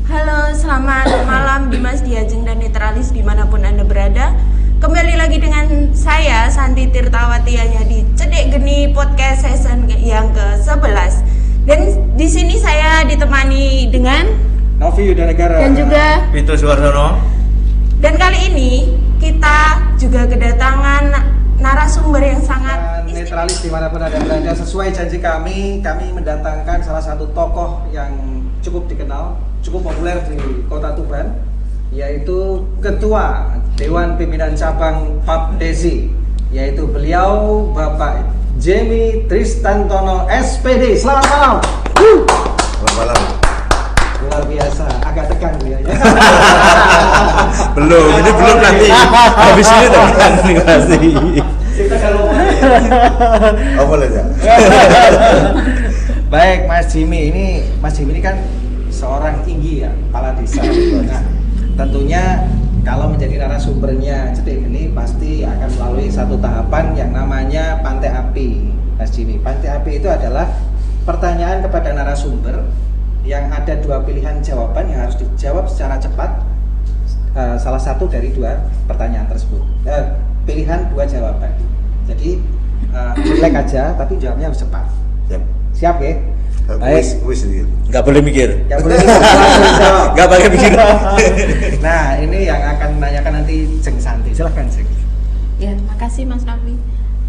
Halo, selamat malam Dimas, Diajeng, dan Netralis dimanapun Anda berada. Kembali lagi dengan saya, Santi Tirtawati, hanya di Cedek Geni Podcast Season yang ke-11. Dan di sini saya ditemani dengan Novi Yudanegara dan juga Pintu Suwardono. Dan kali ini kita juga kedatangan narasumber yang sangat Netralis dimanapun Anda berada. Sesuai janji kami mendatangkan salah satu tokoh yang cukup dikenal, cukup populer di kota Tuban, yaitu Ketua Dewan Pimpinan Cabang PAPDESI, yaitu beliau Bapak Jemi Tristantono SPD. Selamat malam. Selamat malam. Luar biasa, agak tegang ya. Belum, ini belum nanti. Habis ini tekan nih pasti. Kita kalau Oh boleh ya. Baik, Mas Jimmy ini kan seorang tinggi ya, kepala desa. Nah, tentunya kalau menjadi narasumbernya Cedek Geni pasti akan melalui satu tahapan yang namanya Pantai Api, Mas Jimmy. Pantai Api itu adalah pertanyaan kepada narasumber yang ada dua pilihan jawaban yang harus dijawab secara cepat. Salah satu dari dua pertanyaan tersebut. Pilihan dua jawaban. Jadi relax aja, tapi jawabnya harus cepat. Siap ya? Baik. Wis ini. Enggak boleh mikir. Yang boleh Enggak pakai mikir. Nah, ini yang akan menanyakan nanti Jeng Santi. Silahkan Jeng. ya, makasih Mas Novi.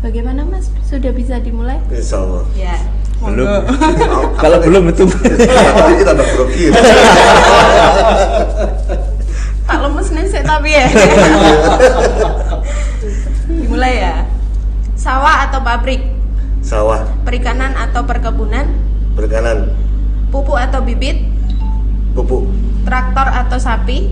Bagaimana Mas? Sudah bisa dimulai? Insyaallah. Ya. Belum. monggo. Kalau belum itu. Tapi kita ada grogi. Tak lemes nesek tapi ya. Dimulai ya. Sawah atau pabrik? Sawah, Perikanan atau perkebunan? perikanan, Pupuk atau bibit? pupuk, Traktor atau sapi?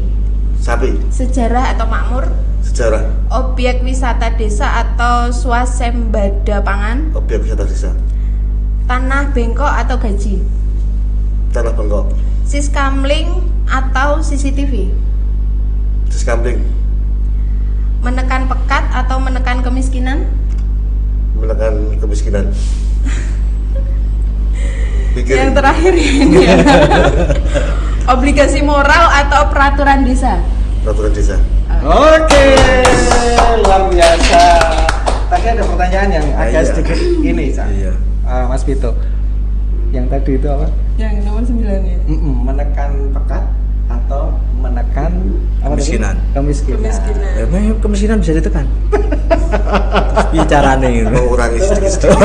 sapi, Sejarah atau makmur? sejarah, Objek wisata desa atau swasembada pangan? objek wisata desa, Tanah bengkok atau gaji? tanah bengkok, Siskamling atau CCTV? diskambling, Menekan pekat atau menekan kemiskinan? menekan kemiskinan. Pikir, Yang terakhir ini ya. Obligasi moral atau peraturan desa? peraturan desa. Oke, luar biasa. Tadi ada pertanyaan yang agak Iya. sedikit ini, Cak. Iya. Mas Vito. Yang tadi itu apa? Yang nomor 9 ya. Menekan pekat atau menekan apa tadi? Kemiskinan. Kemiskinan. Ya, memang kemiskinan bisa ditekan. Terus carane gitu. Mengurangi sedikit-sedikit.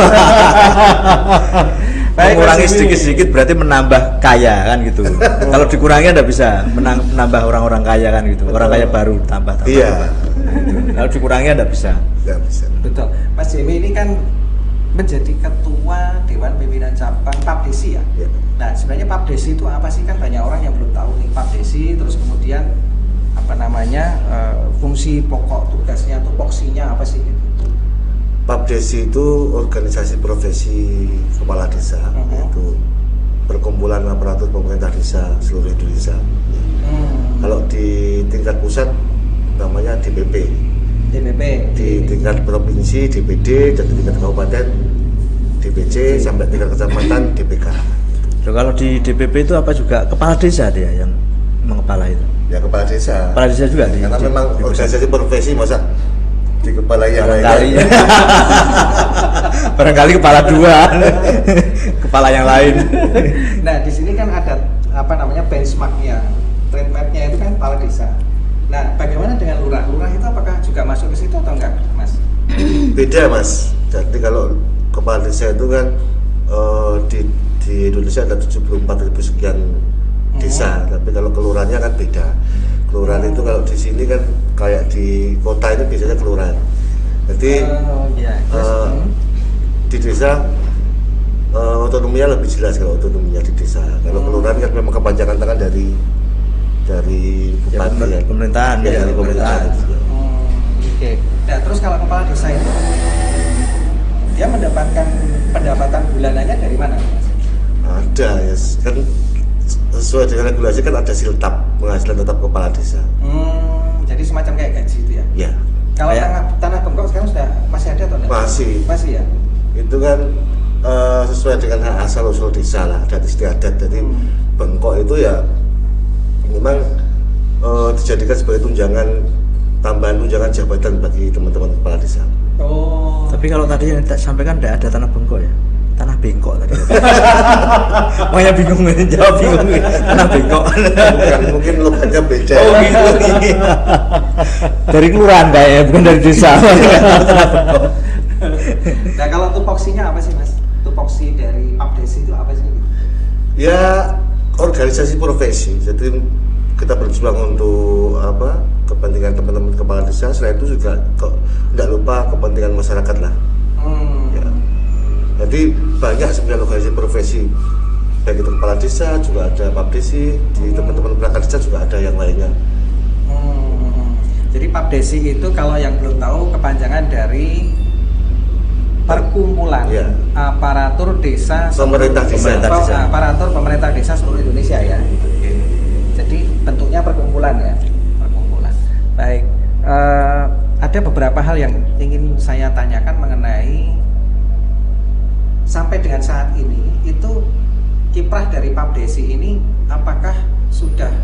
Baik, Mengurangi Mas Jimmy. sedikit-sedikit berarti menambah kaya kan gitu. Kalau dikurangi Anda bisa menambah orang-orang kaya kan gitu. Orang kaya baru tambah. Iya. Kalau dikurangi Anda bisa. Nggak bisa. Betul. Mas Jimmy ini kan menjadi ketua Dewan Pimpinan Cabang PAPDESI ya. Ya. Nah, sebenarnya PAPDESI itu apa sih? Kan banyak orang yang belum tahu nih PAPDESI, terus kemudian apa namanya fungsi pokok tugasnya atau poksinya apa sih gitu. PAPDESI itu organisasi profesi kepala desa, yaitu perkumpulan aparatur pemerintah desa seluruh Indonesia. Kalau di tingkat pusat namanya DPP, DPP di tingkat provinsi DPD, dan di tingkat kabupaten DPC, sampai tingkat kecamatan DPK. Loh, kalau di DPP itu apa juga kepala desa dia yang mengepala itu? Ya kepala desa. Kepala desa juga Karena memang di pusat. organisasi profesi, masa di kepala yang Barangkali lain. barangkali kepala dua kepala yang lain. Nah, di sini kan ada apa namanya benchmarknya, trendmapnya itu kan kepala desa. Nah, bagaimana dengan lurah? Lurah itu apakah juga masuk ke situ atau enggak, Mas? Beda Mas. Jadi kalau kepala desa itu kan di Indonesia ada 74.000 sekian desa, tapi kalau kelurahannya kan beda. Kelurahan itu kalau di sini kan kayak di kota itu biasanya kelurahan. Jadi Iya. di desa otonominya lebih jelas kalau otonominya di desa. Kalau kelurahan kan memang kepanjangan tangan dari Ya, bupati ya. pemerintahan Ya, ya, dari pemerintahan. Oke. Nah, terus kalau kepala desa itu dia mendapatkan pendapatan bulanannya dari mana, Mas? Ada ya, kan sesuai dengan regulasi kan ada siltap, penghasilan tetap kepala desa. Jadi semacam kayak gaji itu ya. Ya. Kalau Kayak- tanah bengkok sekarang sudah masih ada atau enggak? Masih. Masih ya. Itu kan sesuai dengan hak asal usul desa lah, adat istiadat. Jadi bengkok itu ya memang dijadikan sebagai tambahan tunjangan jabatan bagi teman-teman kepala desa. Oh. Tapi kalau tadi yang tak sampaikan tidak ada tanah bengkok ya, tanah bengkok tadi. Makanya bingung jawab bingung tanah bengkok. Mungkin logatnya beda. Oh gitu. Dari kelurahan kayaknya, bukan dari desa. Nah kalau tupoksinya apa sih mas? Tupoksi dari Papdesi itu apa sih? Ya organisasi profesi. Jadi kita berjuang untuk kepentingan teman-teman kepala desa. Selain itu juga tidak lupa kepentingan masyarakat lah. Ya. Jadi banyak sebenarnya organisasi profesi, baik itu kepala desa juga ada Papdesi, di teman-teman perangkat desa juga ada yang lainnya. Jadi Papdesi itu kalau yang belum tahu kepanjangan dari Perkumpulan Aparatur Desa Pemerintah Desa. Aparatur Pemerintah Desa seluruh Indonesia ya. Jadi bentuknya perkumpulan ya. Perkumpulan. Baik. Ada beberapa hal yang ingin saya tanyakan mengenai sampai dengan saat ini itu kiprah dari Papdesi ini apakah sudah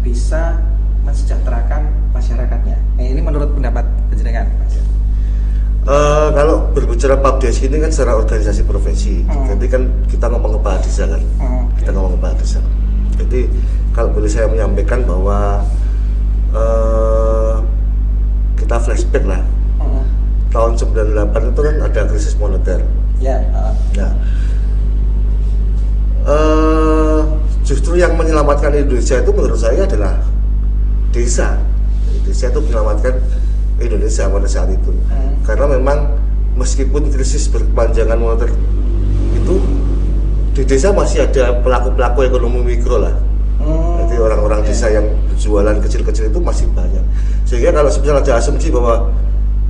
bisa mensejahterakan masyarakatnya? Ini menurut pendapat penjenengan, Mas. Kalau berbicara Papdesi ini kan secara organisasi profesi, jadi kan kita ngomong kepala desa kan, kita ngomong kepala desa. Jadi kalau boleh saya menyampaikan bahwa kita flashback lah, tahun 98 itu kan ada krisis moneter. Ya. Nah, justru yang menyelamatkan Indonesia itu menurut saya adalah desa. Desa itu menyelamatkan Indonesia pada saat itu, karena memang meskipun krisis berkepanjangan moneter itu di desa masih ada pelaku-pelaku ekonomi mikro lah. Jadi orang-orang desa yang jualan kecil-kecil itu masih banyak, sehingga kalau misalnya ada asumsi bahwa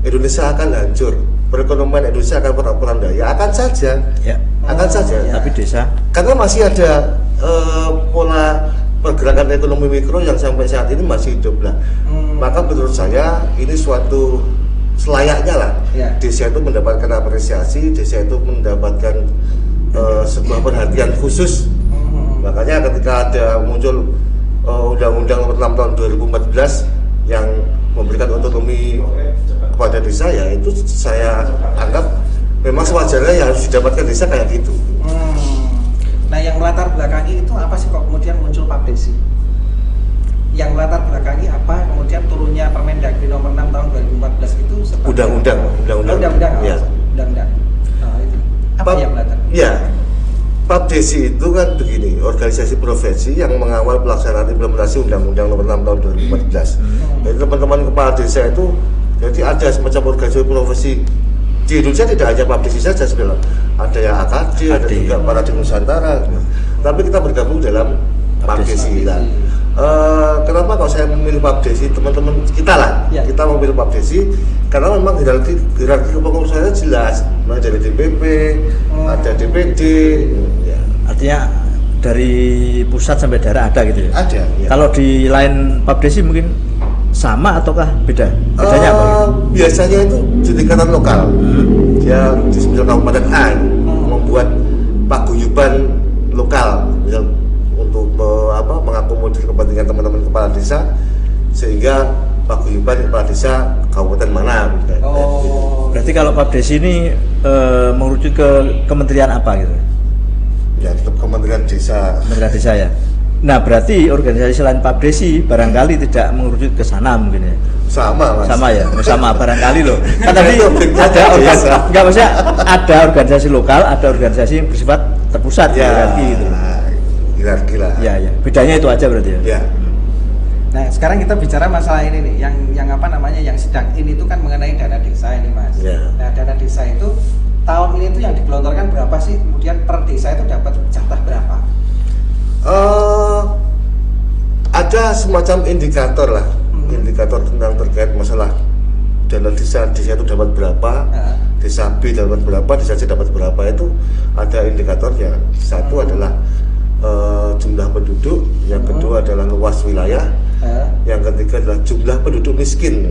Indonesia akan hancur, perekonomian Indonesia akan porak-poranda, ya akan saja, Tapi desa karena masih ada pola pergerakan ekonomi mikro yang sampai saat ini masih hidup lah. Maka menurut saya ini suatu selayaknya lah desa itu mendapatkan apresiasi, desa itu mendapatkan sebuah perhatian khusus. Makanya ketika ada muncul Undang-Undang Nomor 6 Tahun 2014 yang memberikan otonomi kepada desa, ya itu saya anggap memang sewajarnya yang harus didapatkan desa kayak gitu. Nah, yang melatar belakangi itu apa sih kok kemudian muncul Papdesi? Yang melatar belakangi apa kemudian turunnya Permendagri Nomor 6 Tahun 2014 itu seperti Undang-undang. Ya. Undang-undang. Nah, itu. Apa yang melatar? Ya. Papdesi itu kan begini, organisasi profesi yang mengawal pelaksanaan implementasi Undang-Undang Nomor 6 Tahun 2014. Jadi teman-teman kepala desa itu jadi ada semacam organisasi profesi. Di Indonesia tidak hanya Papdesi saja sebenarnya, ada yang AKD, ada juga Paradigm Nusantara. Tapi kita bergabung dalam Papdesi. Kenapa kalau saya memilih Papdesi, teman-teman kita lah, kita memilih Papdesi karena memang hierarki kepengurusannya jelas, mulai dari DPP, ada DPD. artinya dari pusat sampai daerah ada gitu ya? Ada. Ya. Kalau di lain Papdesi mungkin sama ataukah beda? Bedanya apa? Biasanya itu di tingkatan lokal. Dia di 9 kabupaten A membuat paguyuban lokal, misal untuk mengakomodir kepentingan teman-teman kepala desa, sehingga paguyuban kepala desa kabupaten mana. Berarti kalau Papdesi ini mengerucut ke kementerian apa gitu? Ya tetap Kementerian Desa. Kementerian Desa ya. Nah, berarti organisasi selain Papdesi barangkali tidak mengerucut ke sana mungkin ya? Sama, Mas. Sama ya? Sama barangkali loh. Kan tadi ada organisasi lokal, ada organisasi yang bersifat terpusat hierarki gitu. Hierarki lah. Ya. Bedanya itu aja berarti ya? Ya. Nah, sekarang kita bicara masalah ini nih, yang sedang ini itu kan mengenai dana desa ini, Mas. Ya. Nah, dana desa itu tahun ini tuh yang digelontorkan berapa sih? Kemudian per desa itu dapat jatah berapa? Ada semacam indikator lah, indikator tentang terkait masalah dana desa itu dapat berapa, desa B dapat berapa, desa C dapat berapa, itu ada indikatornya. Satu adalah jumlah penduduk, yang kedua adalah luas wilayah, yang ketiga adalah jumlah penduduk miskin.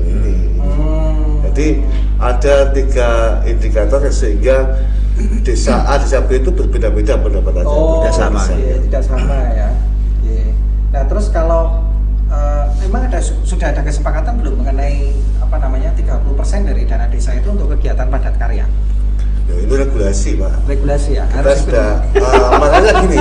Jadi ada 3 indikator sehingga desa A, desa B itu berbeda-beda pendapatannya. tidak sama. Iya, tidak sama ya. Iya. Nah, terus kalau memang sudah ada kesepakatan belum mengenai 30% dari dana desa itu untuk kegiatan padat karya? Ya, itu regulasi, Pak. Regulasi ya. Kita sudah makanya gini.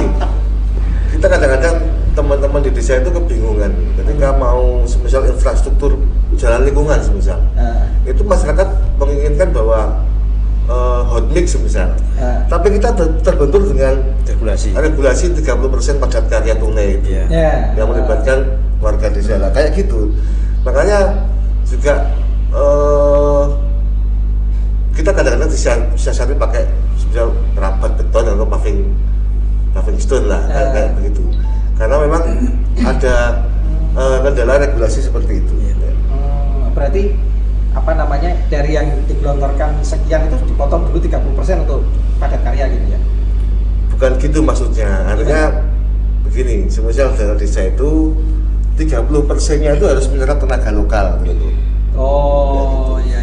Kita kadang-kadang teman-teman di desa itu kebingungan ketika mau semisal infrastruktur jalan lingkungan semisal. Itu masyarakat menginginkan bahwa hot mix semisal. Tapi kita terbentur dengan regulasi 30% padat karya tunai itu. Yang melibatkan warga desa lah kayak gitu. Makanya juga kita kadang-kadang disiasati pakai misal rapat beton atau paving stone lah kayak begitu. Karena memang ada kendala regulasi seperti itu. Berarti dari yang digelontorkan sekian itu dipotong dulu 30% untuk padat karya gitu ya? Bukan gitu maksudnya. Artinya begini, semisal dana desa itu 30%-nya itu harus menyerap tenaga lokal gitu. Oh, iya.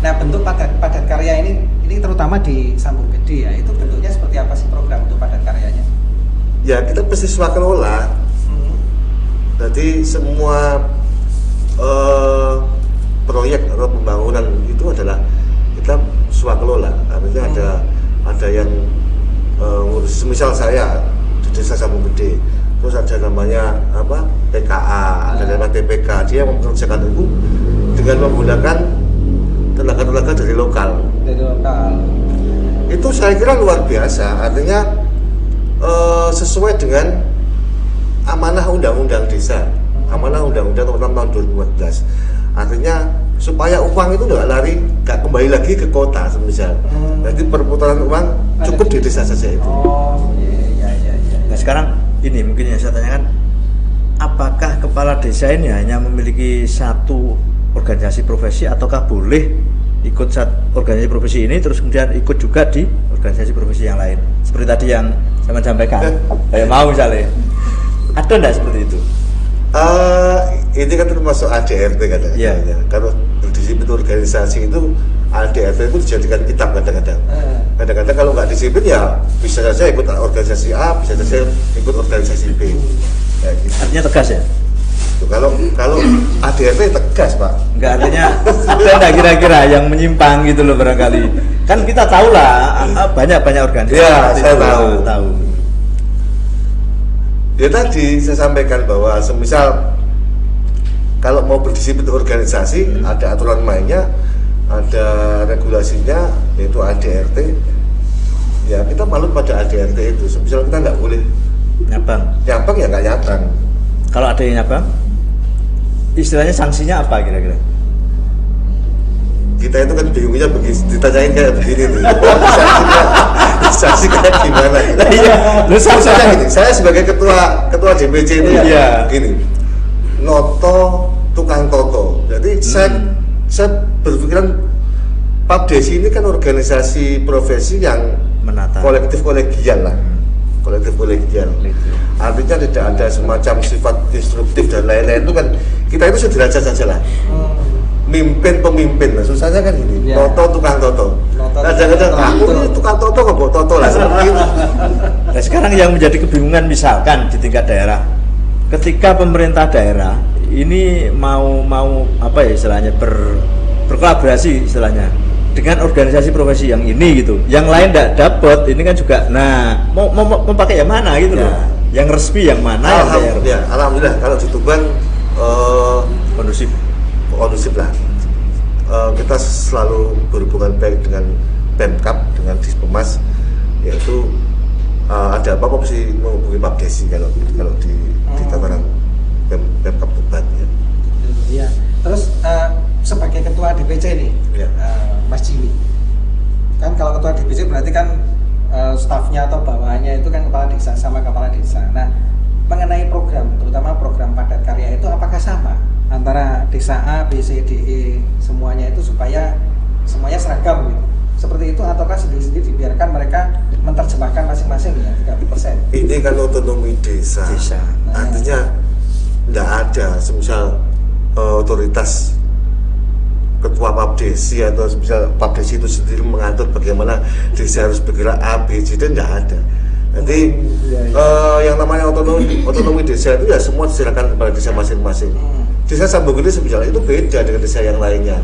Nah, bentuk padat karya ini terutama di Sambung Gede ya. Itu bentuknya seperti apa sih program untuk padat karyanya? Ya, kita pasti swakelola. Jadi semua proyek atau pembangunan itu adalah kita swakelola. Artinya ada yang ngurus. Semisal saya di desa Sambung Gede, terus ada namanya PKA, ada namanya TPK. Dia mempekerjakan itu dengan menggunakan tenaga-tenaga dari lokal. Itu saya kira luar biasa. Artinya sesuai dengan amanah undang-undang desa, amanah undang-undang nomor 6 tahun 2014. Artinya supaya uang itu nggak kembali lagi ke kota semisal. Jadi perputaran uang cukup di desa saja itu. Iya. Nah sekarang ini mungkin yang saya tanyakan, apakah kepala desa ini hanya memiliki satu organisasi profesi ataukah boleh ikut organisasi profesi ini terus kemudian ikut juga di organisasi profesi yang lain seperti tadi yang saya sampaikan kayak mau misalnya ada enggak seperti itu? Ini kan termasuk ADRT kadang-kadang. Kalau berdisiplin organisasi itu ADRT itu dijadikan kitab kadang-kadang. Kadang-kadang kalau nggak disiplin ya bisa saja ikut organisasi A, bisa saja ikut organisasi B. Kayak gitu. Artinya tegas ya? Kalau ADRT tegas, Pak. Enggak, artinya ada enggak kira-kira yang menyimpang gitu loh barangkali. Kan kita tahu lah banyak organisasi. Ya, saya tahu. Ya tadi saya sampaikan bahwa semisal kalau mau berdisiplin organisasi ada aturan mainnya, ada regulasinya yaitu ADRT. Ya kita malu pada ADRT itu. Semisal kita nggak boleh nyabang ya nggak nyabang. Kalau ada yang nyabang, istilahnya sanksinya apa kira-kira? Kita itu kan bingungnya begini, ditanyain kayak begini tuh. Sanksi kayak gimana? Gitu. Iya, Misalnya gini, saya sebagai ketua DPC itu begini, noto tukang toto. Jadi saya berpikiran Papdesi ini kan organisasi profesi yang menata kolektif kolegial lah. Kolektif kolegial. Artinya tidak ada semacam sifat instruktif dan lain-lain itu kan kita itu sederajat saja lah. Mimpin pemimpin, nah, susahnya kan ini. Toto tukang toto. Kadang-kadang aku ini tukang toto kok bawa toto lah seperti itu. Nah sekarang yang menjadi kebingungan misalkan di tingkat daerah, ketika pemerintah daerah ini mau apa ya istilahnya berkolaborasi istilahnya dengan organisasi profesi yang ini gitu, yang lain tidak dapat, ini kan juga, nah mau pakai yang mana gitu loh, yang resmi yang mana? Alhamdulillah kalau di Tuban kondusif lah. Kita selalu berhubungan baik dengan Pemkab, dengan Dispemas, yaitu ada apa mesti menghubungi Papdesi kalau di tataran Pemkab Tuban ya. Iya. Terus sebagai ketua DPC nih, Mas Jimmy, kan kalau ketua DPC berarti kan stafnya atau bawahannya itu kan kepala desa sama kepala desa. Nah, mengenai program, terutama program padat karya itu apakah sama antara desa A, B, C, D, E semuanya itu supaya semuanya seragam gitu? Seperti itu ataukah sendiri-sendiri dibiarkan mereka menerjemahkan masing-masing ya 30%? Ini kan otonomi desa. Artinya tidak ada semisal otoritas ketua Papdesi atau misal Papdesi itu sendiri mengatur bagaimana desa harus bergerak A, B, C, D, tidak ada. Nanti yang namanya otonomi desa itu ya semua diserahkan kepada desa masing-masing. Desa Sambogede misalnya itu beda dengan desa yang lainnya.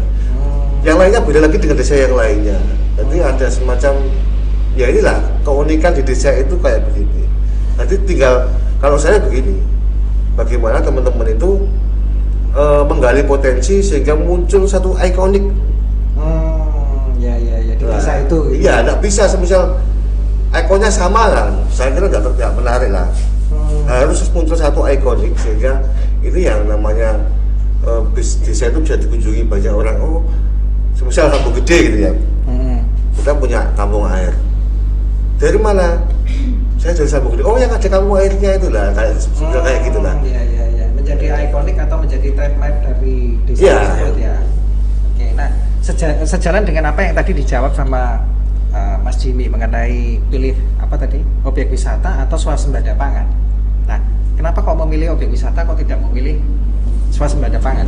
Yang lainnya beda lagi dengan desa yang lainnya. Nanti ada semacam ya inilah keunikan di desa itu kayak begini. Nanti tinggal kalau saya begini, bagaimana teman-teman itu menggali potensi sehingga muncul satu ikonik. Ya di desa itu. Iya, tidak bisa semisal ikonnya sama kan, saya kira tidak menarik lah. Harus muncul satu ikonik sehingga ini yang namanya desa itu bisa dikunjungi banyak orang. Oh, semisal Sambogede gitu ya. Kita punya kampung air. Dari mana? Saya dari Sambogede. Oh, yang ada kampung airnya itu lah, kayak gitulah. Iya. Menjadi ikonik atau menjadi trademark dari desa tersebut ya. Oke, nah sejalan dengan apa yang tadi dijawab sama Mas Jimmy mengenai pilih apa tadi, objek wisata atau swasembada pangan. Nah, kenapa kok memilih objek wisata kok tidak memilih swasembada pangan?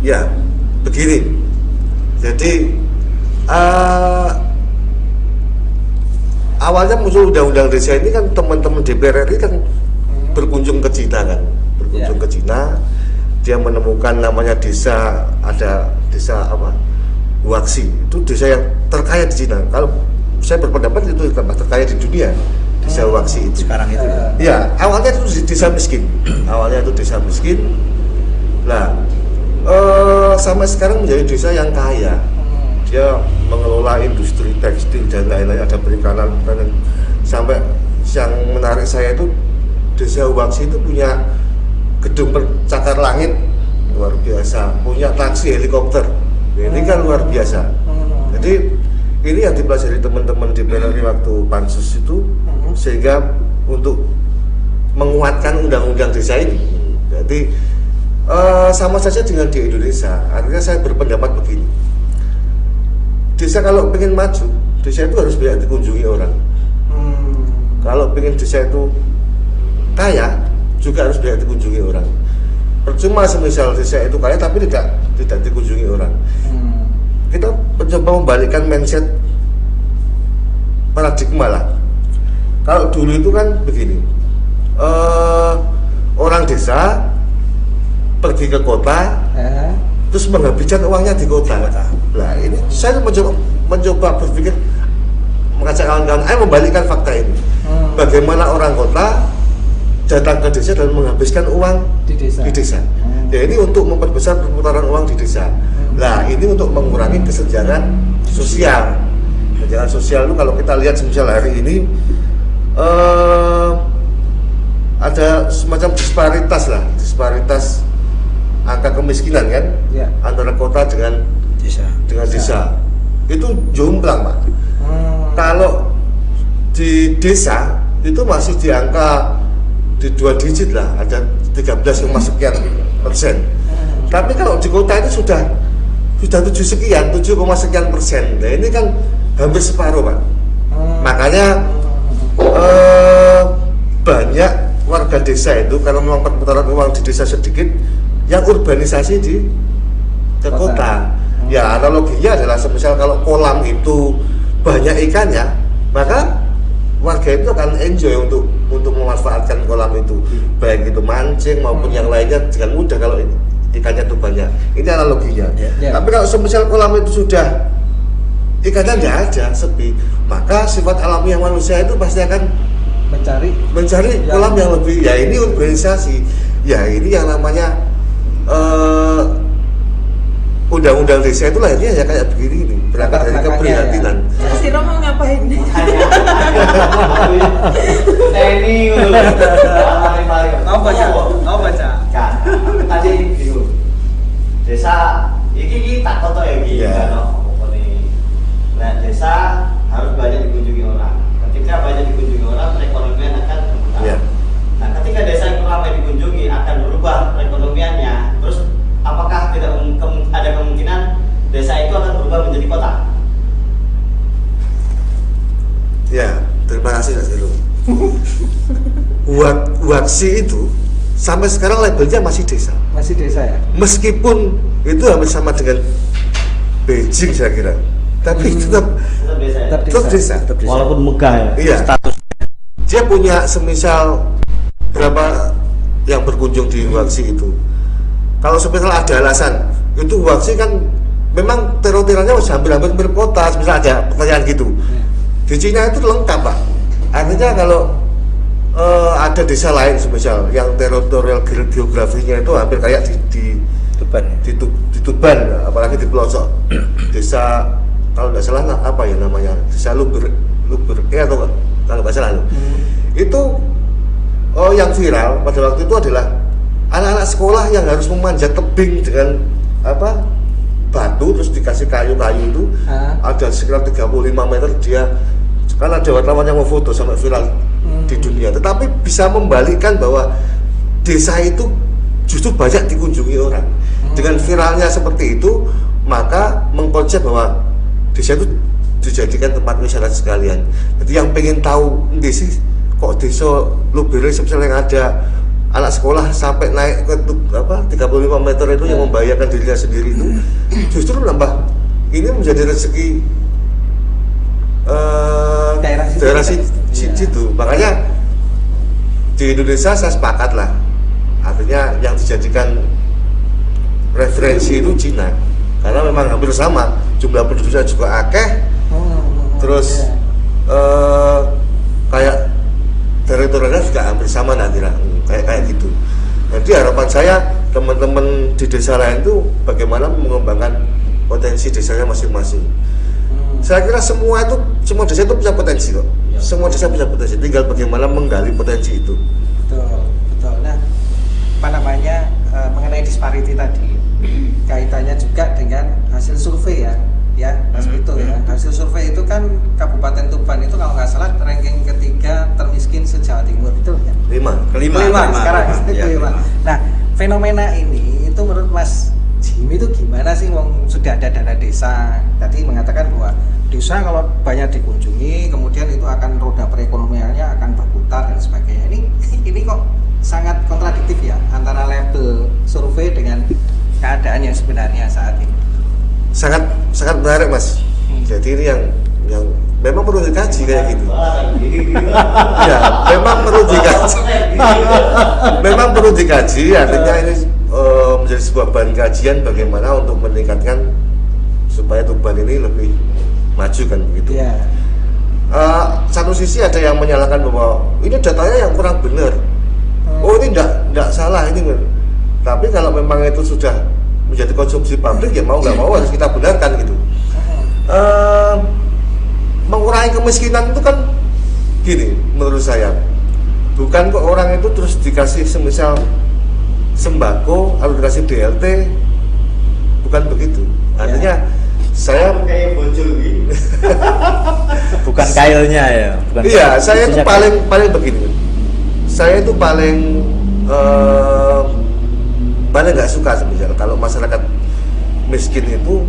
Ya, begini. Jadi awalnya muncul undang-undang desa ini kan teman-teman DPR RI kan berkunjung ke Cina kan. Ke Cina, dia menemukan namanya desa, ada desa apa? Waksi. Itu desa yang terkaya di Cina. Kalau saya berpendapat itu terkaya di dunia. Desa Waksi itu. Sekarang itu. Ya, awalnya itu desa miskin. Awalnya itu desa miskin. Nah, sampai sekarang menjadi desa yang kaya. Dia mengelola industri tekstil dan lain-lain, ada perikanan. Sampai yang menarik saya itu desa Waksi itu punya gedung pencakar langit luar biasa, punya taksi helikopter. Ini kan luar biasa. Jadi ini yang dipelajari teman-teman di PLRI waktu pansus itu sehingga untuk menguatkan undang-undang desa ini. Jadi sama saja dengan di Indonesia. Artinya saya berpendapat begini. Desa kalau pengen maju, desa itu harus banyak dikunjungi orang. Kalau pengen desa itu kaya, juga harus banyak dikunjungi orang. Percuma semisal desa itu kaya tapi tidak dikunjungi orang. Kita mencoba membalikkan mindset paradigma lah. Kalau dulu itu kan begini, orang desa pergi ke kota, terus menghabiskan uangnya di kota. Nah ini saya mencoba berpikir, mengajak kawan-kawan, ayo membalikkan fakta ini. Bagaimana orang kota datang ke desa dan menghabiskan uang di desa. Ya ini untuk memperbesar perputaran uang di desa. Nah ini untuk mengurangi kesenjangan sosial. Kesenjangan sosial itu kalau kita lihat semisal hari ini ada semacam disparitas angka kemiskinan kan antara kota dengan desa. Itu jomplang Pak. Kalau di desa itu masih di angka di 2 digit lah, ada 13, sekian persen. Tapi kalau di kota itu sudah 7 sekian, 7, sekian persen. Nah ini kan hampir separuh Pak. Makanya banyak warga desa itu karena memang perputaran uang di desa sedikit, yang urbanisasi ke kota. Ya analoginya adalah semisal kalau kolam itu banyak ikannya, maka warga itu akan enjoy untuk memanfaatkan kolam itu, baik itu mancing maupun yang lainnya dengan mudah kalau ikannya itu banyak. Ini analoginya. Tapi kalau semisal kolam itu sudah ikannya tidak ada, sepi, maka sifat alami yang manusia itu pasti akan mencari kolam yang lebih. Ya ini urbanisasi. Ya ini yang namanya undang-undang desa itu lahirnya ya kayak begini ini, berangkat dari keprihatinan. Si Romo ngapain? Ini baca. Tadi itu desa iki tak foto ya iki. Nah desa harus banyak dikunjungi orang. Ketika banyak dikunjungi orang, perekonomian akan berputar. Nah ketika desa yang ramai dikunjungi akan berubah perekonomiannya. Terus apakah tidak ada kemungkinan desa itu akan berubah menjadi kota? Ya, terima kasih Mas Heru. Waksi itu sampai sekarang labelnya masih desa. Masih desa ya? Meskipun itu hampir sama dengan Beijing saya kira, tapi tetap desa. Walaupun megah ya. Iya. Status. Dia punya semisal berapa yang berkunjung di Huaxi itu. Kalau semisal ada alasan, itu Huaxi kan memang teritorialnya hampir-hampir mirip kota, misalnya ada pertanyaan gitu. Di Cina itu lengkap Pak. Artinya kalau ada desa lain semisal yang teritorial geografinya itu hampir kayak di Tuban, apalagi di pelosok desa, kalau nggak salah apa ya namanya, desa Luber atau kalau nggak salah itu yang viral pada waktu itu adalah anak-anak sekolah yang harus memanjat tebing dengan batu terus dikasih kayu-kayu itu ada sekitar 35 meter. Dia kan ada wartawan yang mau foto sampai viral di dunia, tetapi bisa membalikkan bahwa desa itu justru banyak dikunjungi orang. Dengan viralnya seperti itu, maka mengkonsep bahwa desa itu dijadikan tempat wisata sekalian. Jadi yang pengen tahu sih kok desa Lubere misalnya yang ada anak sekolah sampai naik ke 35 meter itu yang membahayakan dirinya sendiri itu justru menambah ini menjadi rezeki daerah situ. Makanya di Indonesia saya sepakat lah, artinya yang dijadikan referensi itu Cina karena memang hampir sama, jumlah penduduknya juga akeh, terus kayak teritorialnya juga hampir sama nanti lah, kayak gitu. Jadi harapan saya teman-teman di desa lain itu bagaimana mengembangkan potensi desanya masing-masing. Saya kira semua desa itu punya potensi kok. Semua desa punya potensi, tinggal bagaimana menggali potensi itu. Betul. Nah, mengenai disparity tadi, kaitannya juga dengan hasil survei ya Mas Vito ya. Hasil survei itu kan Kabupaten Tuban itu kalau nggak salah ranking ketiga termiskin se-Jawa Timur, betul ya? Kelima sekarang. Nah, fenomena ini itu menurut Mas Jimmy itu gimana sih? Wong sudah ada dana desa, tadi mengatakan bahwa desa kalau banyak dikunjungi kemudian itu akan roda perekonomiannya akan berputar dan sebagainya. Ini kok sangat kontradiktif ya antara label survei dengan keadaan yang sebenarnya saat ini. Sangat menarik Mas. Jadi ini yang memang perlu dikaji kayak gitu. Ya, memang perlu dikaji. Artinya ini menjadi sebuah bahan kajian bagaimana untuk meningkatkan supaya Tuban ini lebih maju kan begitu. Satu sisi ada yang menyalahkan bahwa ini datanya yang kurang benar. Oh ini tidak salah ini. Tapi kalau memang itu sudah menjadi konsumsi publik ya mau nggak mau harus kita benarkan gitu. Mengurangi kemiskinan itu kan gini menurut saya, bukan kok orang itu terus dikasih semisal sembako atau dikasih BLT, bukan begitu. Artinya saya kayak bocor gitu. Bukan kailnya ya. Iya, saya itu paling begini. Saya itu paling nggak suka sebenarnya kalau masyarakat miskin itu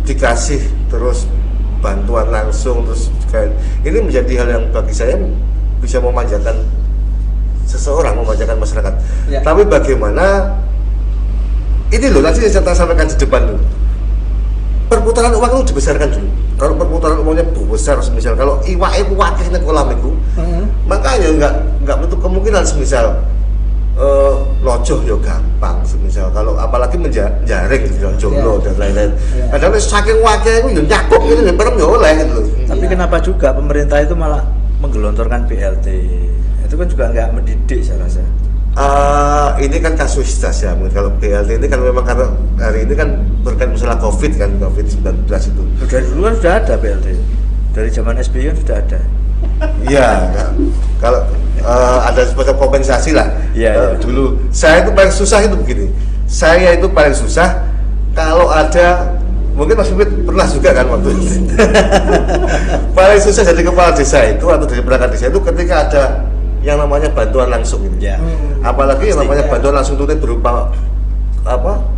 dikasih terus bantuan langsung terus kayak ini menjadi hal yang bagi saya bisa memanjakan seseorang, memanjakan masyarakat. Tapi bagaimana ini loh nanti saya sampaikan di depan dulu. Perputaran uang itu dibesarkan dulu. Kalau perputaran uangnya besar, semisal kalau iwak itu wakil nek kolam itu, makanya nggak menutup kemungkinan semisal lojoh ya gampang, semisal kalau apalagi menjaring jomblo dan lain-lain. Kadang saking wakil itu ya nyakup gitu, ya perem ya oleh gitu loh. Tapi kenapa juga pemerintah itu malah menggelontorkan BLT? Itu kan juga nggak mendidik saya rasa. Ini kan kasuisitas ya. Kalau BLT ini kan memang karena hari ini kan berkaitan masalah COVID-19 itu. Dari dulu kan sudah ada BLT. Dari zaman SBY sudah ada. Iya, kalau ada semacam kompensasi lah. Dulu saya itu paling susah itu begini. Saya itu paling susah kalau ada, mungkin Mas Mufid pernah juga kan waktu itu. Paling susah jadi kepala desa itu atau dari perangkat desa itu ketika ada yang namanya bantuan langsung ini. Apalagi yang namanya bantuan langsung tunai berupa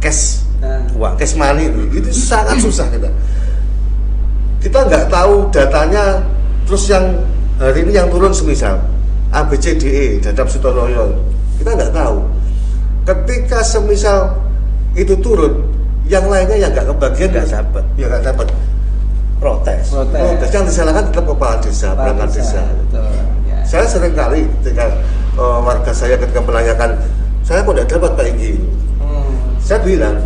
cash, uang, cash money itu sangat susah kita nggak tahu datanya. Terus yang hari ini yang turun semisal ABCDE Dadap Sutonoyo kita nggak tahu. Ketika semisal itu turun, yang lainnya yang nggak kebagian Nggak dapat. ya nggak dapat. Protes. Protes yang disalahkan tetap kepala desa, perangkat desa. Betul. Ya. Saya sering kali ketika warga saya ketika menanyakan, saya kok tidak dapat Pak Inggi ini. Saya bilang,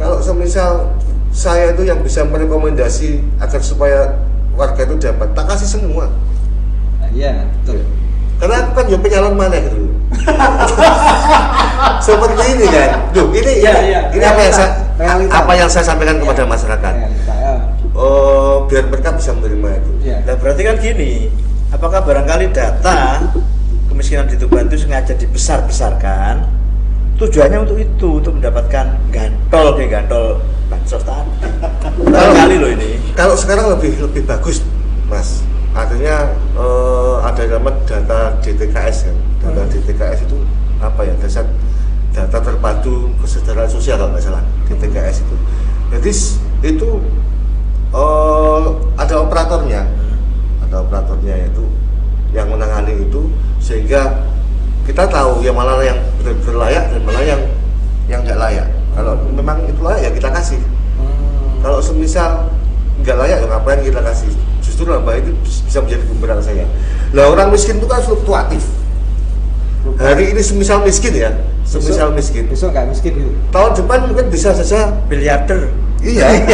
kalau semisal saya itu yang bisa merekomendasi agar supaya warga itu dapat, tak kasih semua. Iya, betul. Karena aku kan juga penyalon mana gitu. Seperti ini kan. Duh, ini ini apa yang saya sampaikan kepada masyarakat. Biar mereka bisa menerima itu. Nah, berarti kan gini, apakah barangkali data kemiskinan di Tuban itu sengaja dibesar-besarkan tujuannya untuk itu, untuk mendapatkan gantol bansos tadi. Barangkali loh ini. Kalau sekarang lebih bagus, Mas. Artinya ada nama data DTKS kan. Data DTKS itu apa ya? Data terpadu kesejahteraan sosial kalau nggak salah, DTKS itu. Jadi itu ada operatornya itu yang menangani itu, sehingga kita tahu yang mana yang berlayak dan mana yang nggak layak. Kalau memang itu layak ya kita kasih. Kalau semisal nggak layak ya ngapain kita kasih? Justru nambah itu bisa menjadi bumerang saya. Lah orang miskin itu kan fluktuatif. Hari ini semisal miskin ya, miskin. Besok nggak miskin gitu. Tahun depan mungkin bisa saja Miliarder. Iya.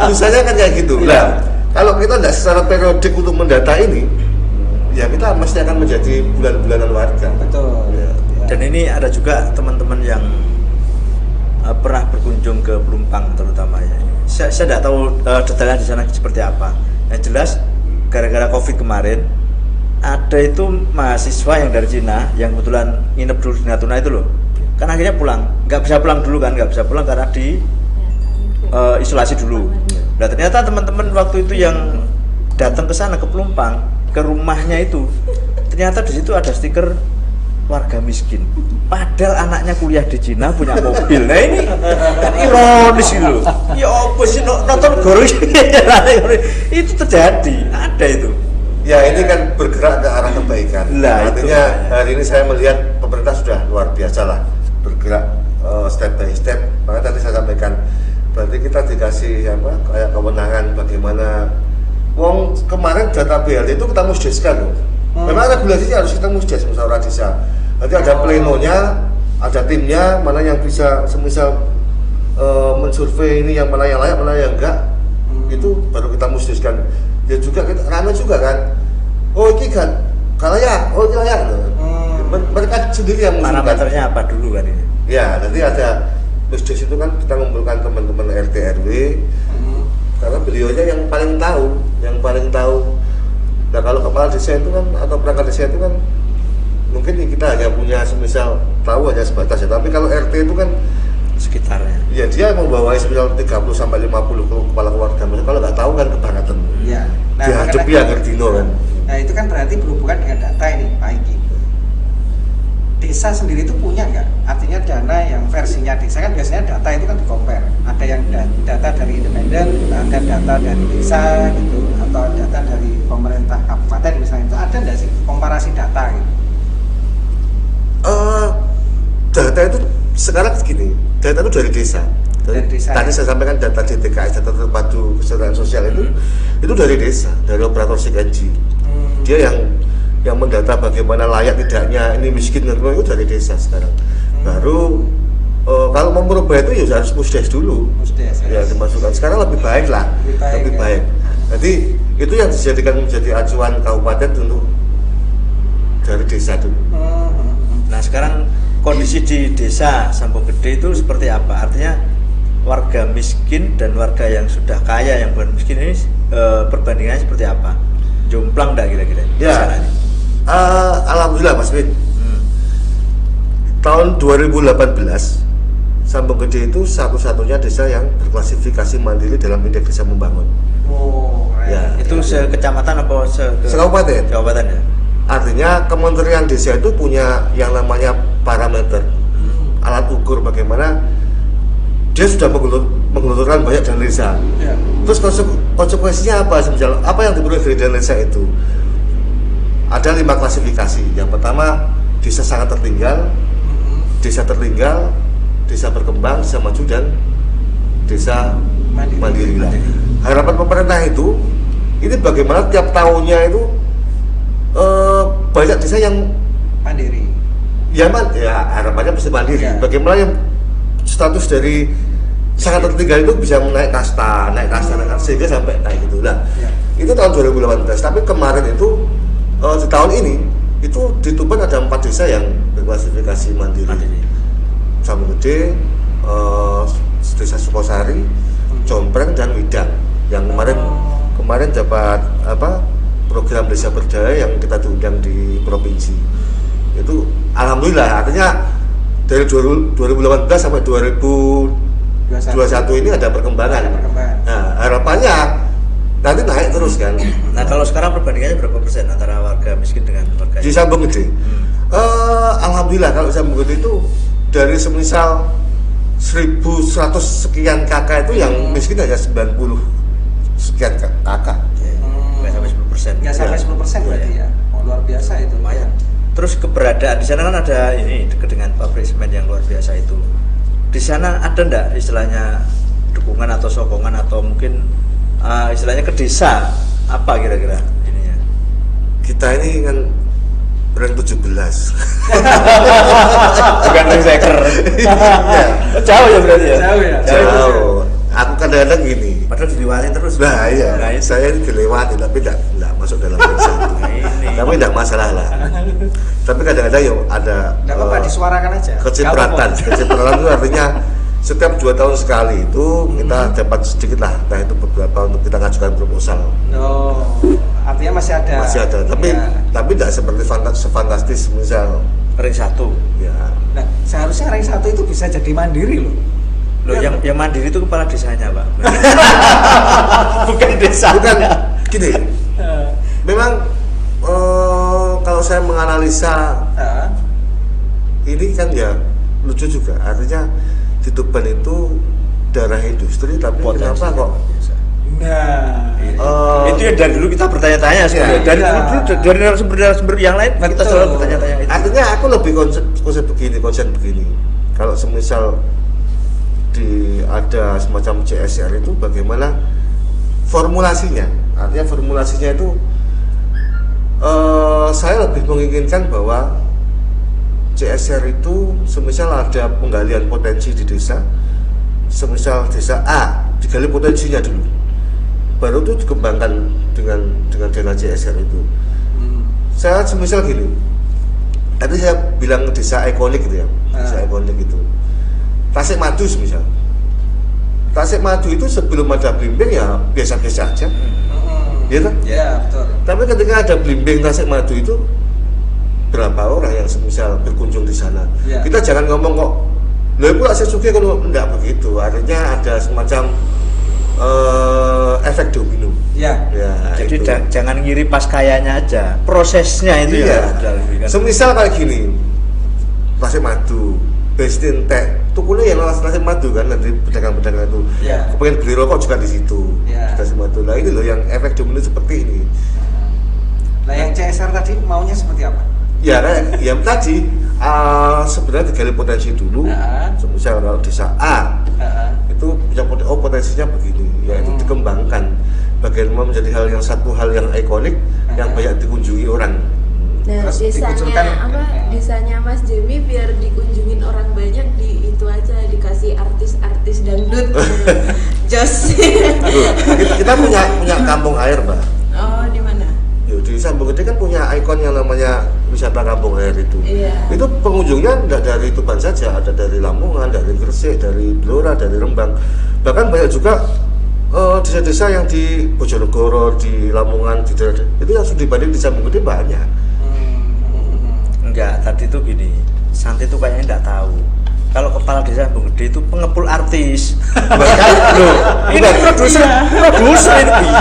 Misalnya kan kayak gitu. Nah, kalau kita tidak secara periodik untuk mendata ini, ya kita mesti akan menjadi bulan-bulanan warga. Betul. Ya. Dan ini ada juga teman-teman yang pernah berkunjung ke Pelumpang terutama ya. Saya tidak tahu detailnya di sana seperti apa. Yang jelas gara-gara Covid kemarin ada itu mahasiswa yang dari Cina yang kebetulan nginep dulu di Natuna itu loh. Kan akhirnya pulang, nggak bisa pulang karena di isolasi dulu. Nah ternyata teman-teman waktu itu yang datang ke sana ke Pelumpang, ke rumahnya itu, ternyata di situ ada stiker warga miskin. Padahal anaknya kuliah di Cina punya mobil. Nah ini kan ironis gitu. Ya apa sih nonton goro itu terjadi, ada itu. Ya ini kan bergerak ke arah kebaikan. Lah, artinya hari ini saya melihat pemerintah sudah luar biasa lah bergerak step by step. Makanya tadi saya sampaikan, berarti kita dikasih kayak kewenangan bagaimana. Wong kemarin data BLT itu kita musdeskan loh. Memang regulasinya harus kita musdes musyawarah desa. Nanti ada plenonya, ada timnya, mana yang bisa semisal mensurvei ini yang mana yang layak, mana yang enggak. Itu baru kita musdeskan. Ya juga kita rame juga kan. Oh ini kan layak, oh ini layak. Mereka sendiri yang mengusulkan. Parameternya apa dulu kan ini? Ya, nanti ada musdes itu kan kita ngumpulkan teman-teman RT RW. Karena beliaunya yang paling tahu. Nah kalau kepala desa itu kan atau perangkat desa itu kan mungkin kita hanya punya semisal tahu hanya sebatas ya. Tapi kalau RT itu kan Sekitarnya. ya dia membawa semisal 30 sampai 50 kepala keluarga. Kalau nggak tahu kan kebangetan. Iya. Nah, dihadapi agar dino kan. Nah itu kan berarti berhubungan dengan data ini Pak Inggi. Desa sendiri itu punya nggak? Artinya dana yang versinya desa kan biasanya data itu kan di-compare. Ada yang data dari independen, ada data dari desa gitu, atau data dari pemerintah kabupaten misalnya. Itu ada nggak sih komparasi data gitu? Data itu sekarang segini, data itu dari desa. Dari desa, tadi saya sampaikan data DTKS, data terpadu kesejahteraan sosial itu dari desa, dari operator SIKNJ. Dia yang mendata bagaimana layak tidaknya ini miskin dan itu dari desa sekarang. Baru kalau mau merubah itu ya harus musdes dulu. Ya dimasukkan. Sekarang lebih baik lah, lebih baik. Jadi itu yang dijadikan menjadi acuan kabupaten dulu dari desa dulu. Nah sekarang kondisi di desa Sambung Gede itu seperti apa? Artinya warga miskin dan warga yang sudah kaya yang bukan miskin ini perbandingannya seperti apa? Jomplang enggak kira-kira? Ya. Alhamdulillah Mas Win. Tahun 2018 Sambung Gede itu satu-satunya desa yang berklasifikasi mandiri dalam indeks desa membangun. Oh, ya. Itu sekecamatan apa sekabupaten? Kabupaten ya. Artinya Kementerian Desa itu punya yang namanya parameter, alat ukur bagaimana dia sudah menggelontorkan banyak dana desa. Ya. Terus konsekuensinya apa? Semisal apa yang diperoleh dari dana desa itu? Ada 5 klasifikasi. Yang pertama desa sangat tertinggal, desa tertinggal, desa berkembang, desa maju, dan desa mandiri lah. Harapan pemerintah itu ini bagaimana tiap tahunnya itu banyak desa yang mandiri. Ya harapannya bisa mandiri. Ya. Bagaimana yang status dari sangat tertinggal itu bisa naik kasta sehingga sampai kayak gitu lah. Ya. Itu tahun 2018. Tapi kemarin itu di tahun ini itu di Tuban ada 4 desa yang berklasifikasi mandiri. Sambunggede, desa Sukosari, Jompreng, dan Widang. Yang kemarin dapat program desa berdaya yang kita diundang di provinsi. Itu alhamdulillah, artinya dari 2018 sampai 2021 ini ada perkembangan. Nah, harapannya nanti naik terus kan. Nah, kalau sekarang perbandingannya berapa persen antara warga miskin dengan warga Di Sambunggede? Alhamdulillah kalau Sambunggede itu dari semisal 1.100 sekian kakak itu yang miskin hanya 90 sekian kakak. Nggak sampai 10%. Nggak sampai 10% berarti ya. Oh, luar biasa itu. Lumayan. Terus keberadaan di sana kan ada ini dekat dengan pabrik semen yang luar biasa itu. Di sana ada ndak istilahnya dukungan atau sokongan atau mungkin istilahnya ke desa apa kira-kira ininya? Kita ini kan rank 17. Bukan rank seker. Jauh ya berarti ya? Jauh ya? Jauh. Aku kadang-kadang gini. Padahal dilewati terus. Nah iya, Nah, itu. saya ini dilewati tapi tidak masuk dalam rank 1. Ini. Tapi tidak masalah lah. Tapi kadang-kadang ya ada Nggak apa-apa, disuarakan aja. kecipratan. Kecipratan itu artinya setiap 2 tahun sekali itu kita dapat sedikit lah, entah itu beberapa untuk kita ngajukan proposal. Oh, artinya masih ada. Masih ada, tapi tidak seperti sefantastis misal Ring 1. ya. Nah, seharusnya rank 1 itu bisa jadi mandiri loh. Loh, Ya. yang mandiri itu kepala desanya, Pak. Bukan desa. Bukan gini. Memang kalau saya menganalisa ini kan ya lucu juga. Artinya di Tuban itu daerah industri, tapi kenapa kok? Nah, Itu ya dari dulu kita bertanya-tanya sebenarnya. Dari dulu dari sumber yang lain kita Betul. selalu bertanya-tanya itu. Artinya aku lebih konsen begini. Kalau semisal ada semacam CSR itu bagaimana formulasinya? Artinya formulasinya itu saya lebih menginginkan bahwa CSR itu semisal ada penggalian potensi di desa, semisal desa A digali potensinya dulu, baru itu dikembangkan dengan dana CSR itu. Saya semisal gini, tadi saya bilang desa ikonik gitu ya, desa ikonik itu Tasik Madu semisal. Tasik Madu itu sebelum ada blimbing ya biasa-biasa aja, ya kan? ya betul. Tapi ketika ada blimbing Tasik Madu itu berapa orang yang semisal berkunjung di sana? Ya. Kita jangan ngomong kok, loh itu Tasik Sugih kalau enggak begitu. Artinya ada semacam efek domino. Ya. Ya, Jadi itu. jangan ngiri pas kayanya aja, prosesnya itu Iya. ya. Semisal kayak gini, Tasik Madu, Bestin Teh, tukulnya yang Tasik Madu kan, nanti pedagang-pedagang itu. Iya. Kepengen beli rokok juga di situ. Iya. Di Tasik Madu. Nah ini loh yang efek domino seperti ini. Nah, yang CSR tadi maunya seperti apa? Ya kayak yang tadi sebenarnya digali potensi dulu. Semisal kalau desa A itu punya potensinya begini, ya itu dikembangkan. Bagaimana menjadi satu hal yang ikonik yang banyak dikunjungi orang. Nah, Terus dikucurkan, desanya Mas Jemi biar dikunjungin orang banyak di itu aja dikasih artis-artis dangdut. Jos. Kita punya kampung air, Mbak. Oh, di mana? Di Sambunggede kan punya ikon yang namanya wisata kampung air itu. Iya. Itu pengunjungnya tidak dari Tuban saja, ada dari Lamongan, dari Gresik, dari Blora, dari Rembang. Bahkan banyak juga desa-desa yang di Bojonegoro, di Lamongan, di daerah itu yang sudah dibanding di Sambunggede banyak. Enggak, tadi tuh gini, Santi tuh kayaknya enggak tahu. Kalau kepala desa Sambunggede itu pengepul artis. Bahkan loh, Ini produser ini.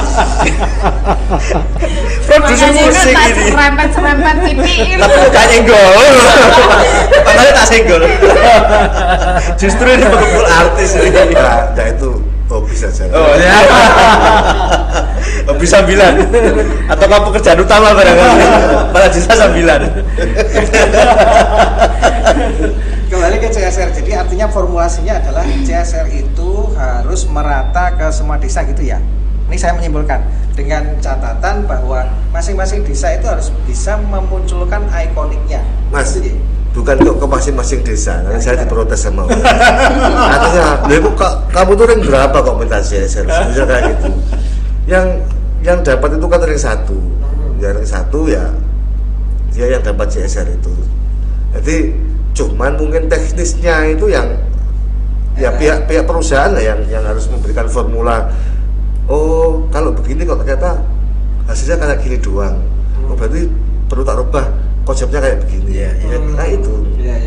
Produser musik ini. Serempet titik Tapi bukan nyenggol. Padahal tak senggol. Justru ini pengepul artis ini. nah itu hobi saja. Oh ya. lebih sambilan. Ataukah pekerjaan utama barangkali. Kepala desa sambilan. Kembali ke CSR, jadi artinya formulasinya adalah CSR itu harus merata ke semua desa gitu ya. Ini saya menyimpulkan dengan catatan bahwa masing-masing desa itu harus bisa memunculkan ikoniknya. Mas, Gitu, bukan ke masing-masing desa, nanti saya diprotes sama orang. Artinya, kamu tuh ring berapa kok minta CSR? Misalnya kayak gitu. Yang dapat itu kan ring 1. Ya ring 1 ya dia yang dapat CSR itu. Jadi cuman mungkin teknisnya itu yang ya pihak perusahaan lah yang harus memberikan formula. Oh, kalau begini kok ternyata hasilnya kayak gini doang. Oh, berarti perlu tak rubah konsepnya kayak begini. Iya, iya. Nah itu. Iya.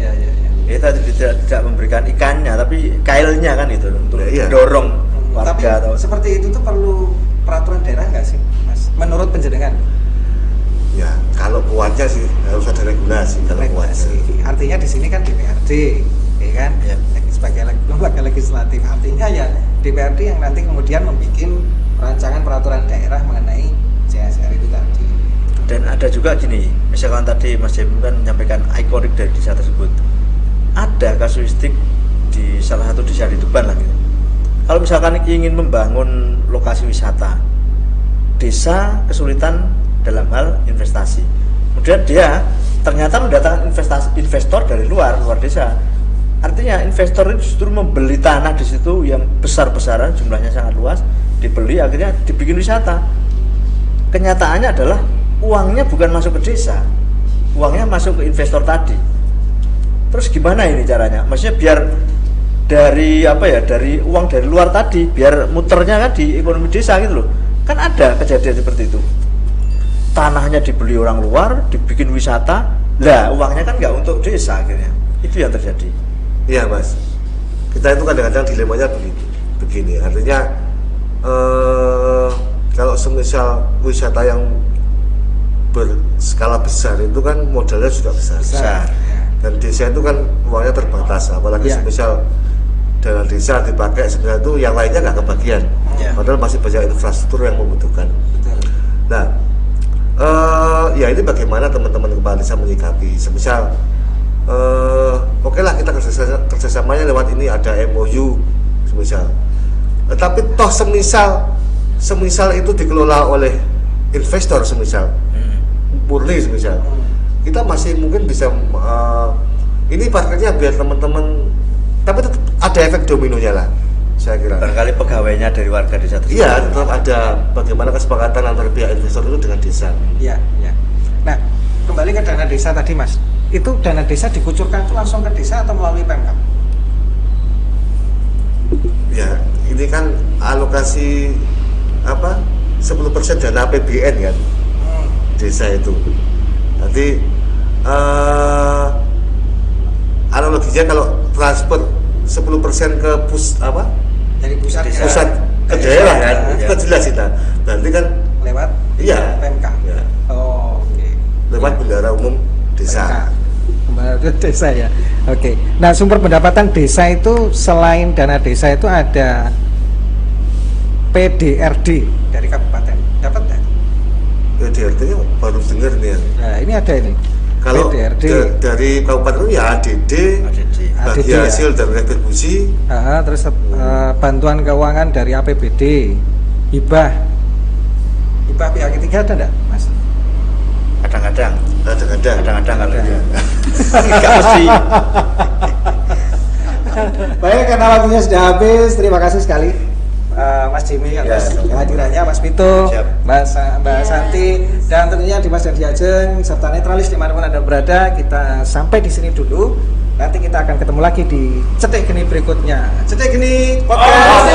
Itu tadi tidak memberikan ikannya, tapi kailnya kan itu untuk Iya. dorong Tapi warga atau seperti itu tuh perlu peraturan daerah nggak sih, Mas? Menurut penjenengan? Ya, kalau kuatnya sih harus ada regulasi kalau kuatnya. Artinya di sini kan DPRD, ya kan? Ya. Sebagai lembaga legislatif, artinya ya DPRD yang nanti kemudian membuat rancangan peraturan daerah mengenai CSR itu tadi. Dan ada juga gini, misalkan tadi Mas Jim kan menyampaikan ikonik dari desa tersebut. Ada kasuistik di salah satu desa di Tuban lah gitu. Kalau misalkan ingin membangun lokasi wisata, desa kesulitan dalam hal investasi. Kemudian dia ternyata mendatangkan investor dari luar desa. Artinya investor itu justru membeli tanah di situ yang besar-besaran, jumlahnya sangat luas, dibeli akhirnya dibikin wisata. Kenyataannya adalah uangnya bukan masuk ke desa, uangnya masuk ke investor tadi. Terus gimana ini caranya? Maksudnya biar dari dari uang dari luar tadi, biar muternya kan di ekonomi desa gitu loh. Kan ada kejadian seperti itu. Tanahnya dibeli orang luar, dibikin wisata, lah uangnya kan nggak untuk desa akhirnya. Itu yang terjadi. Iya Mas, kita itu kadang-kadang dilemanya begini. Artinya kalau semisal wisata yang berskala besar itu kan modalnya sudah besar. Dan desa itu kan uangnya terbatas, apalagi semisal dana desa dipakai sebenarnya itu yang lainnya nggak kebagian. Padahal masih banyak infrastruktur yang membutuhkan. Nah, ya ini bagaimana teman-teman kepala desa menyikapi. Semisal oke lah kita kerjasamanya lewat ini, ada MOU semisal. Tapi toh semisal itu dikelola oleh investor semisal, murni semisal, kita masih mungkin bisa ini parkirnya biar teman-teman, tapi tetap ada efek dominonya lah, saya kira. Barangkali pegawainya dari warga desa tersebut. Iya, tetap ada bagaimana kesepakatan antara pihak investor itu dengan desa. Iya. Nah, kembali ke dana desa tadi Mas. Itu dana desa dikucurkan itu langsung ke desa atau melalui Pemkab? Ya, ini kan alokasi 10% dana APBN kan desa itu. Nanti analoginya kalau transfer 10% ke Dari pusat ke daerah kan, itu jelas itu. Berarti kan lewat Pemkab. Ya. Oh, oke. Lewat bendahara umum desa. Kembali ke desa ya. Oke. Nah, sumber pendapatan desa itu selain dana desa itu ada PDRD dari kabupaten. Dapat nggak? PDRD-nya baru dengar nih ya. Nah, ini ada ini. Kalau PDRD dari kabupaten ya ADD, bagi ya. hasil dan retribusi. Terus bantuan keuangan dari APBD, hibah pihak ketiga ada enggak, Mas? Kadang-kadang kalau Ada. nggak mesti. Baik, karena waktunya sudah habis, terima kasih sekali Mas Jimmy atas kehadirannya, Mas Pito, Mbak Santi, dan tentunya Dimas dan Diajeng serta netralis dimanapun Anda berada. Kita sampai di sini dulu. Nanti kita akan ketemu lagi di Cetek Geni berikutnya. Cetek Geni Podcast.